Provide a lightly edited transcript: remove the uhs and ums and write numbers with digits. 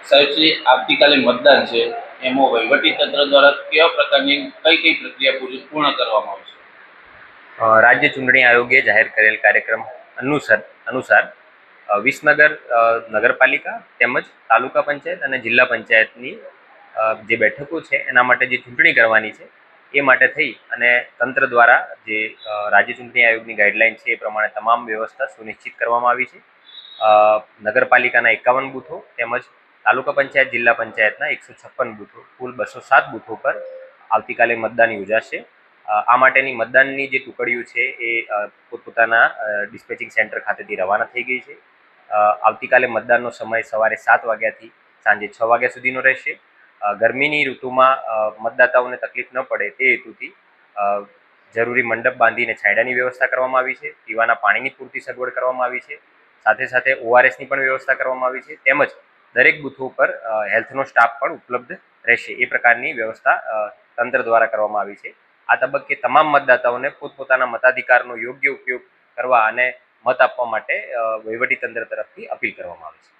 સાહેબશ્રી, આવતીકાલે મતદાન છે, એમાં વહીવટીતંત્ર દ્વારા કેવા પ્રકારની કઈ પ્રક્રિયા પૂર્ણ કરવામાં આવશે? રાજ્ય ચૂંટણી આયોગે જાહેર કરેલ કાર્યક્રમ અનુસાર વિસનગર નગરપાલિકા તેમજ તાલુકા પંચાયત અને જિલ્લા પંચાયતની જે બેઠકો છે એના માટે જે ચૂંટણી કરવાની છે એ માટે થઈ અને તંત્ર દ્વારા જે રાજ્ય ચૂંટણી આયોગની ગાઈડલાઈન છે એ પ્રમાણે તમામ વ્યવસ્થા સુનિશ્ચિત કરવામાં આવી છે. નગરપાલિકાના 51 બૂથો તેમજ તાલુકા પંચાયત જિલ્લા પંચાયતના 156 બૂથો કુલ 207 બૂથો પર આવતીકાલે મતદાન યોજાશે. આ માટેની મતદાનની જે ટુકડીઓ છે એ પોતપોતાના ડિસ્પેચિંગ સેન્ટર ખાતેથી રવાના થઈ ગઈ છે. આવતીકાલે મતદાનનો સમય સવારે 7 વાગ્યાથી સાંજે 6 વાગ્યા સુધીનો રહેશે. ગરમીની ઋતુમાં મતદાતાઓને તકલીફ ન પડે તે હેતુથી જરૂરી મંડપ બાંધીને છાંયડાની વ્યવસ્થા કરવામાં આવી છે. પીવાના પાણીની પૂરતી સગવડ કરવામાં આવી છે. સાથે સાથે ORSની પણ વ્યવસ્થા કરવામાં આવી છે. તેમજ દરેક બૂથો પર હેલ્થનો સ્ટાફ પણ ઉપલબ્ધ રહેશે એ પ્રકારની વ્યવસ્થા તંત્ર દ્વારા કરવામાં આવી છે. આ તબક્કે તમામ મતદાતાઓને પોતપોતાના મતાધિકારનો યોગ્ય ઉપયોગ કરવા અને મત આપવા માટે વહીવટીતંત્ર તરફથી અપીલ કરવામાં આવે છે.